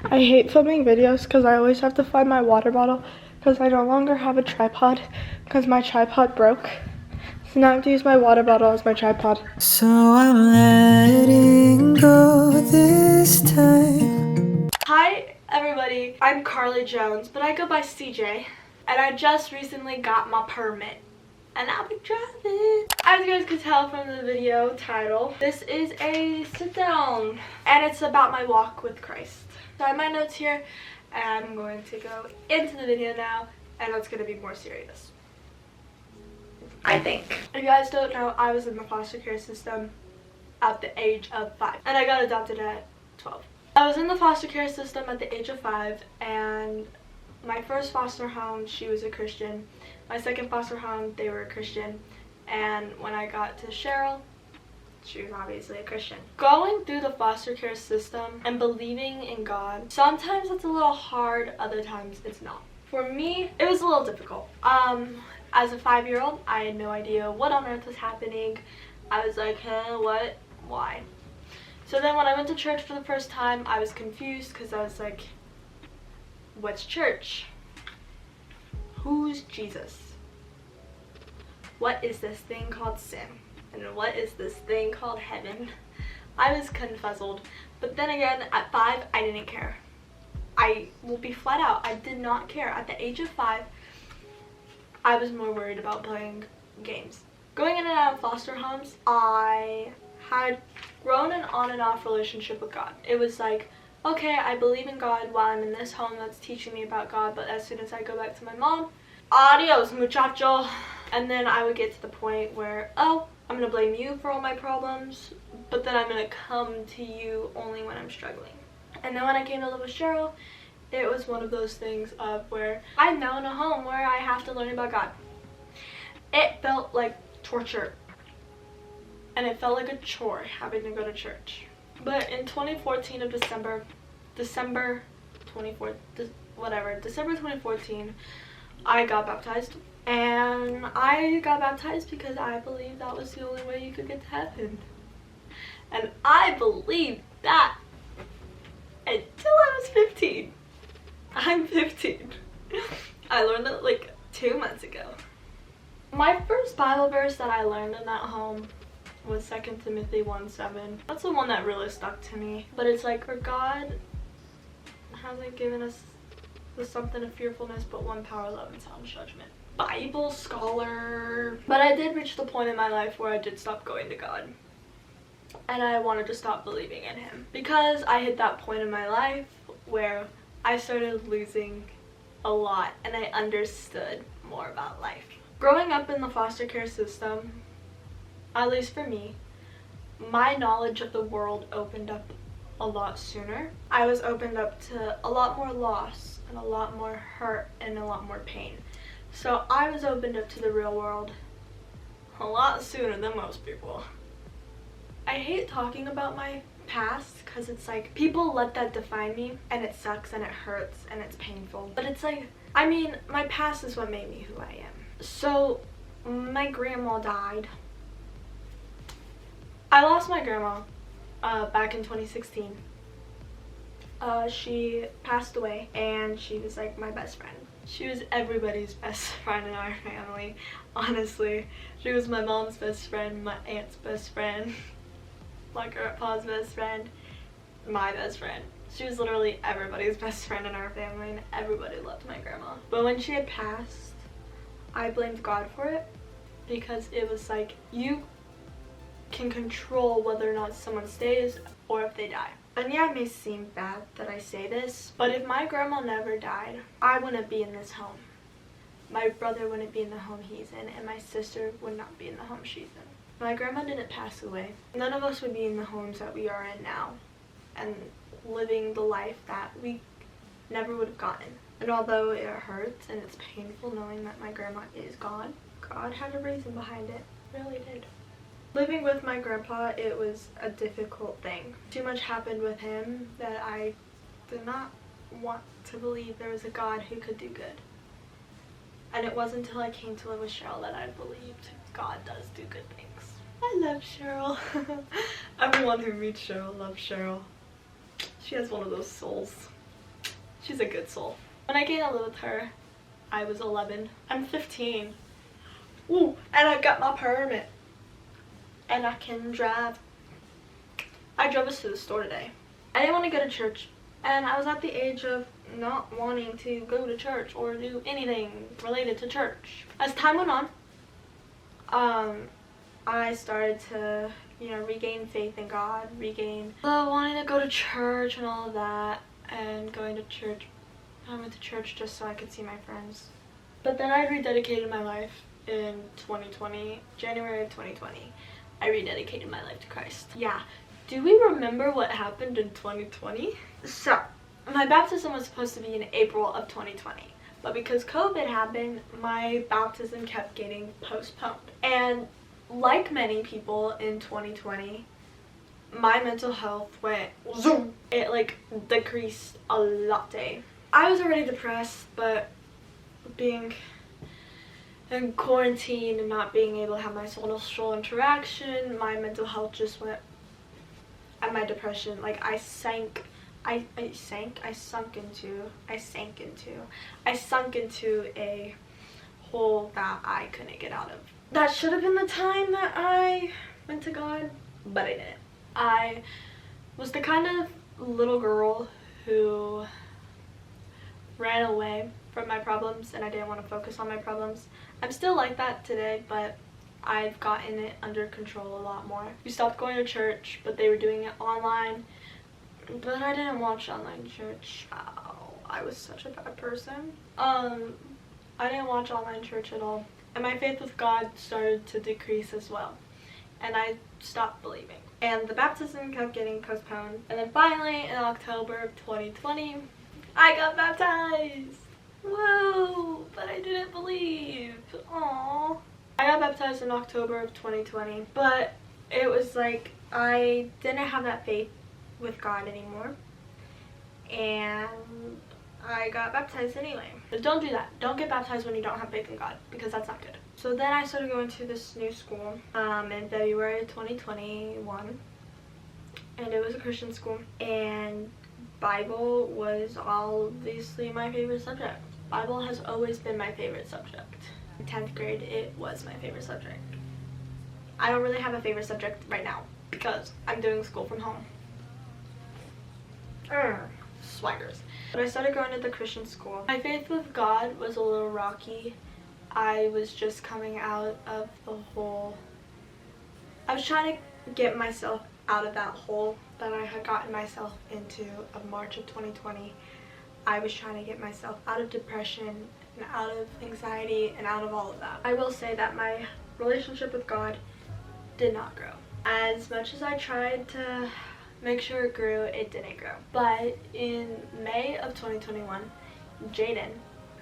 I hate filming videos because I always have to find my water bottle because I no longer have a tripod because my tripod broke. So now I have to use my water bottle as my tripod. So I'm letting go this time. Hi everybody, I'm Carly Jones, but I go by CJ. And I just recently got my permit. And I'll be driving. As you guys could tell from the video title, this is a sit down. And it's about my walk with Christ. So I have my notes here, and I'm going to go into the video now, and it's going to be more serious, I think. If you guys don't know, I was in the foster care system at the age of 5, and I got adopted at 12. I was in the foster care system at the age of 5, and my first foster home, she was a Christian. My second foster home, they were a Christian. And when I got to Cheryl, she was obviously a Christian. Going through the foster care system and believing in God, sometimes it's a little hard, other times it's not. For me, it was a little difficult. As a 5-year-old, I had no idea what on earth was happening. I was like, huh, what, why? So then when I went to church for the first time, I was confused because I was like, what's church? Who's Jesus? What is this thing called sin? And what is this thing called heaven? I was confuzzled. But then again, at 5, I didn't care. I will be flat out, I did not care. At the age of 5, I was more worried about playing games. Going in and out of foster homes, I had grown an on and off relationship with God. It was like, okay, I believe in God while I'm in this home that's teaching me about God, but as soon as I go back to my mom, adios muchacho. And then I would get to the point where, oh, I'm gonna blame you for all my problems, but then I'm gonna come to you only when I'm struggling. And then when I came to live with Cheryl, it was one of those things of where I'm now in a home where I have to learn about God. It felt like torture, and it felt like a chore having to go to church. But in 2014 of December 2014, I got baptized. And I got baptized because I believed that was the only way you could get to heaven. And I believed that until I was 15. I'm 15. I learned that like 2 months ago. My first Bible verse that I learned in that home was 2 Timothy 1:7. That's the one that really stuck to me. But it's like, for God hasn't given us the something of fearfulness, but one power, love, and sound judgment. Bible scholar. But I did reach the point in my life where I did stop going to God. And I wanted to stop believing in him. Because I hit that point in my life where I started losing a lot and I understood more about life. Growing up in the foster care system, at least for me, my knowledge of the world opened up a lot sooner. I was opened up to a lot more loss and a lot more hurt and a lot more pain. So I was opened up to the real world a lot sooner than most people. I hate talking about my past because it's like, people let that define me, and it sucks and it hurts and it's painful. But it's like, I mean, my past is what made me who I am. So my grandma died. I lost my grandma back in 2016. She passed away, and she was like my best friend. She was everybody's best friend in our family, honestly. She was my mom's best friend, my aunt's best friend, my grandpa's best friend, my best friend. She was literally everybody's best friend in our family, and everybody loved my grandma. But when she had passed, I blamed God for it, because it was like, you can control whether or not someone stays or if they die. And yeah, it may seem bad that I say this, but if my grandma never died, I wouldn't be in this home. My brother wouldn't be in the home he's in, and my sister would not be in the home she's in. My grandma didn't pass away. None of us would be in the homes that we are in now and living the life that we never would have gotten. And although it hurts and it's painful knowing that my grandma is gone, God had a reason behind it. It really did. Living with my grandpa, it was a difficult thing. Too much happened with him that I did not want to believe there was a God who could do good. And it wasn't until I came to live with Cheryl that I believed God does do good things. I love Cheryl. Everyone who meets Cheryl loves Cheryl. She has one of those souls. She's a good soul. When I came to live with her, I was 11. I'm 15. Ooh, and I got my permit. And I can drive. I drove us to the store today. I didn't want to go to church, and I was at the age of not wanting to go to church or do anything related to church. As time went on, I started to, regain faith in God, regain wanting to go to church and all of that, and going to church. I went to church just so I could see my friends. But then I rededicated my life in 2020, January of 2020. I rededicated my life to Christ. Yeah. Do we remember what happened in 2020? So, my baptism was supposed to be in April of 2020. But because COVID happened, my baptism kept getting postponed. And like many people in 2020, my mental health went zoom. It decreased a lot. I was already depressed, but being in quarantine and not being able to have my social interaction, my mental health just went, and my depression, I sunk into a hole that I couldn't get out of. That should have been the time that I went to God, but I didn't. I was the kind of little girl who ran away from my problems, and I didn't want to focus on my problems. I'm still like that today, but I've gotten it under control a lot more. We stopped going to church, but they were doing it online. But I didn't watch online church. Oh, I was such a bad person. I didn't watch online church at all. And my faith with God started to decrease as well. And I stopped believing. And the baptism kept getting postponed. And then finally, in October of 2020, I got baptized. Whoa! But I didn't believe. Aww. I got baptized in October of 2020, but it was I didn't have that faith with God anymore, and I got baptized anyway. But don't do that. Don't get baptized when you don't have faith in God, because that's not good. So then I started going to this new school in February 2021, and it was a Christian school, and Bible was obviously my favorite subject. Bible has always been my favorite subject. In 10th grade, it was my favorite subject. I don't really have a favorite subject right now because I'm doing school from home. Swaggers. But I started going to the Christian school. My faith with God was a little rocky. I was just coming out of the hole. I was trying to get myself out of that hole that I had gotten myself into of March of 2020. I was trying to get myself out of depression and out of anxiety and out of all of that. I will say that my relationship with God did not grow. As much as I tried to make sure it grew, it didn't grow. But in May of 2021, Jaden,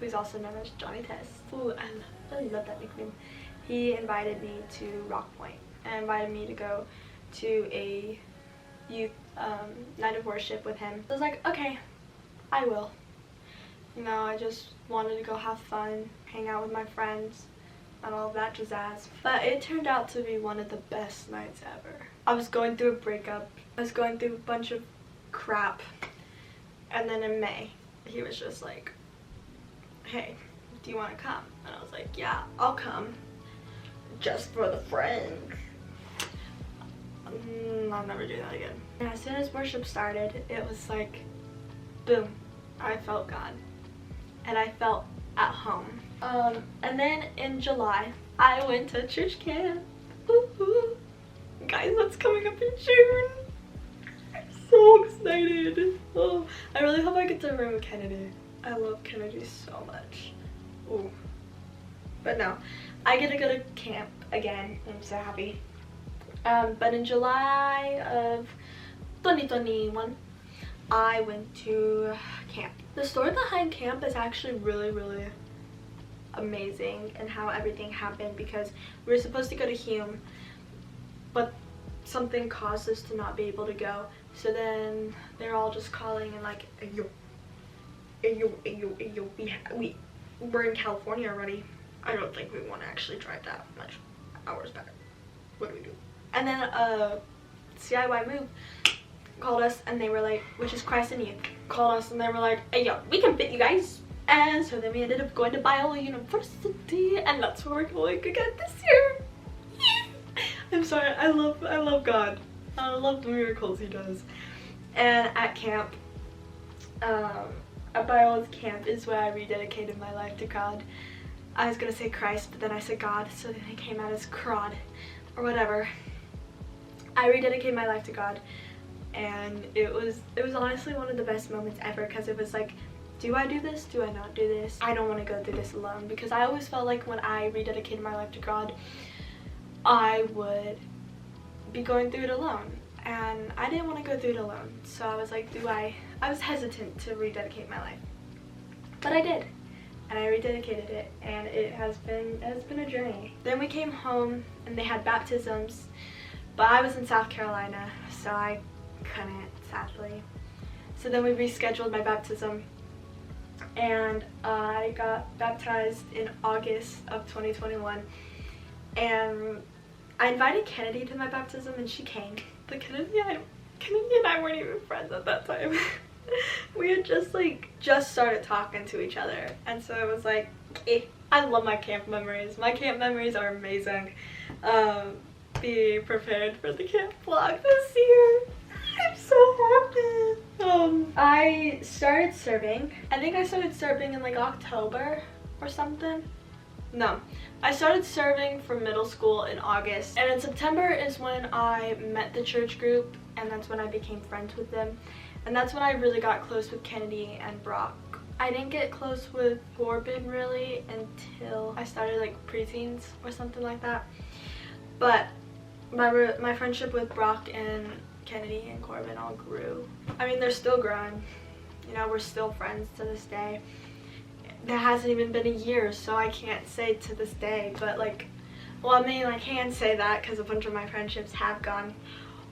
who's also known as Johnny Test, ooh, I really love that nickname, he invited me to Rock Point and invited me to go to a youth night of worship with him. I was like, okay, I will. I just wanted to go have fun, hang out with my friends, and all of that jazz. But it turned out to be one of the best nights ever. I was going through a breakup. I was going through a bunch of crap. And then in May, he was just like, hey, do you want to come? And I was like, yeah, I'll come. Just for the friends. I'll never do that again. And as soon as worship started, it was like, boom, I felt God. And I felt at home. And then in July, I went to church camp. Woo-hoo. Guys, that's coming up in June. I'm so excited. Oh, I really hope I get to room Kennedy. I love Kennedy so much. Ooh. But no, I get to go to camp again. I'm so happy. But in July of 2021, I went to camp. The story behind camp is actually really, really amazing, and how everything happened, because we were supposed to go to Hume, but something caused us to not be able to go. So then they're all just calling and like, we're in California already. I don't think we want to actually drive that much hours back. What do we do? And then CIY move. called us and they were like, which is Christ and Youth, called us and they were like, hey yo, we can fit you guys. And so then we ended up going to Biola University, and that's where we're going again this year. I'm sorry, I love God. I love the miracles he does. And at camp, at Biola's camp is where I rededicated my life to God. I was gonna say Christ, but then I said God, so then it came out as crod or whatever. I rededicated my life to God, and it was honestly one of the best moments ever, because it was like, do I do this? Do I not do this? I don't want to go through this alone, because I always felt like when I rededicated my life to God, I would be going through it alone, and I didn't want to go through it alone. So I was like, I was hesitant to rededicate my life, but I did, and I rededicated it, and it has been a journey. Then we came home and they had baptisms, but I was in South Carolina, so I couldn't, sadly. So then we rescheduled my baptism, and I got baptized in August of 2021, and I invited Kennedy to my baptism and she came. But Kennedy and I weren't even friends at that time. We had just started talking to each other, and so it was like, eh. I love my camp memories. My camp memories are amazing. Be prepared for the camp vlog this year. I'm so happy. I started serving. I think I started serving in like October or something. No, I started serving for middle school in August, and in September is when I met the church group, and that's when I became friends with them, and that's when I really got close with Kennedy and Brock. I didn't get close with Corbin really until I started like preteens or something like that, but my friendship with Brock and Kennedy and Corbin all grew. I mean, they're still growing. You know, we're still friends to this day. There hasn't even been a year, so I can't say to this day, but like, well, I mean, I can say that because a bunch of my friendships have gone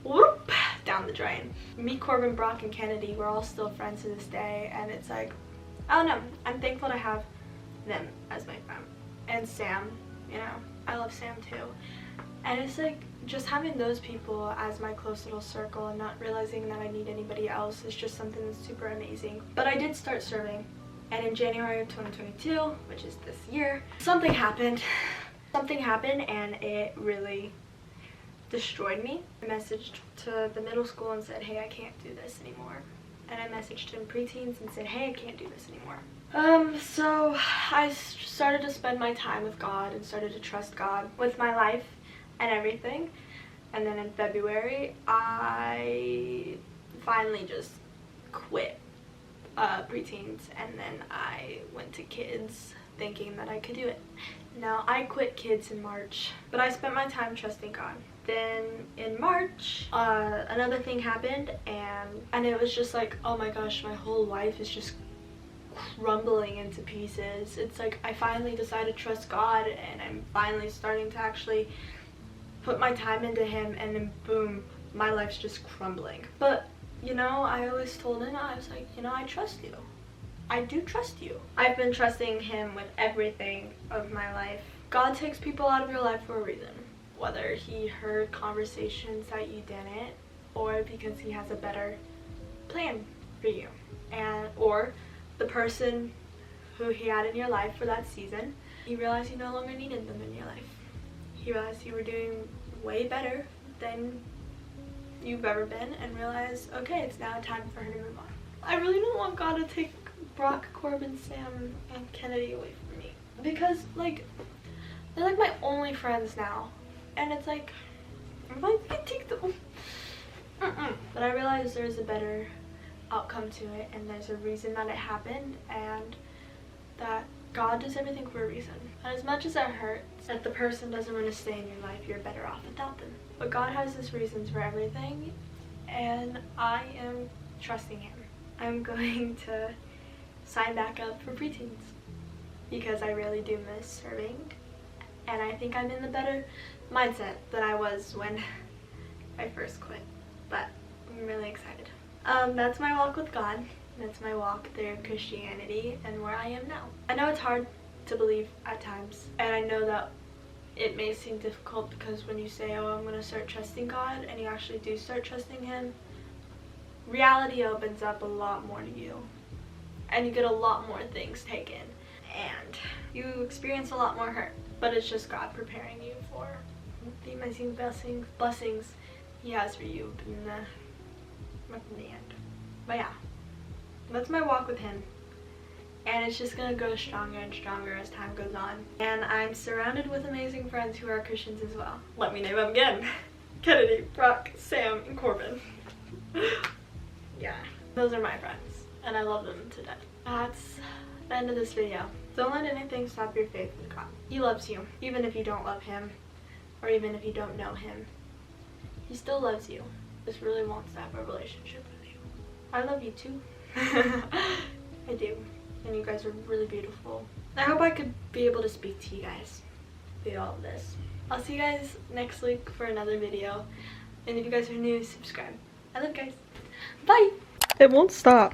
whoop down the drain. Me, Corbin, Brock, and Kennedy, we're all still friends to this day, and it's like, I don't know, I'm thankful to have them as my friend. And Sam, you know, I love Sam too. And it's like, just having those people as my close little circle and not realizing that I need anybody else is just something that's super amazing. But I did start serving, and in January of 2022, which is this year, something happened. Something happened and it really destroyed me. I messaged to the middle school and said, hey, I can't do this anymore. And I messaged in preteens and said, hey, I can't do this anymore. So I started to spend my time with God and started to trust God with my life and everything. And then in February, I finally just quit preteens, and then I went to kids thinking that I could do it. Now, I quit kids in March, but I spent my time trusting God. Then in March, another thing happened, and it was just like, oh my gosh, my whole life is just crumbling into pieces. It's like I finally decided to trust God, and I'm finally starting to actually put my time into Him, and then boom, my life's just crumbling. But you know, I always told Him, I was like, you know, I trust you. I do trust you. I've been trusting Him with everything of my life. God takes people out of your life for a reason. Whether He heard conversations that you didn't, or because He has a better plan for you. Or the person who He had in your life for that season, He realized you no longer needed them in your life. He realized you were doing way better than you've ever been, and realized, okay, it's now time for her to move on. I really don't want God to take Brock, Corbin, Sam, and Kennedy away from me, because like they're like my only friends now, and it's like, I'm like, I can take them. But I realized there's a better outcome to it, and there's a reason that it happened, and that God does everything for a reason. And as much as it hurts that the person doesn't want to stay in your life, you're better off without them. But God has His reasons for everything, and I am trusting Him. I'm going to sign back up for preteens because I really do miss serving, and I think I'm in the better mindset than I was when I first quit. But I'm really excited. That's my walk with God. That's my walk through Christianity and where I am now. I know it's hard to believe at times, and I know that it may seem difficult because when you say, oh, I'm going to start trusting God, and you actually do start trusting Him, reality opens up a lot more to you. And you get a lot more things taken. And you experience a lot more hurt. But it's just God preparing you for the amazing blessings He has for you in the end. But yeah, that's my walk with Him. And it's just gonna go stronger and stronger as time goes on. And I'm surrounded with amazing friends who are Christians as well. Let me name them again. Kennedy, Brock, Sam, and Corbin. Yeah, those are my friends. And I love them to death. That's the end of this video. Don't let anything stop your faith in God. He loves you, even if you don't love Him, or even if you don't know Him. He still loves you. Just really wants to have a relationship with you. I love you too. I do. And you guys are really beautiful. I hope I could be able to speak to you guys through all of this. I'll see you guys next week for another video. And if you guys are new, subscribe. I love you guys. Bye! It won't stop.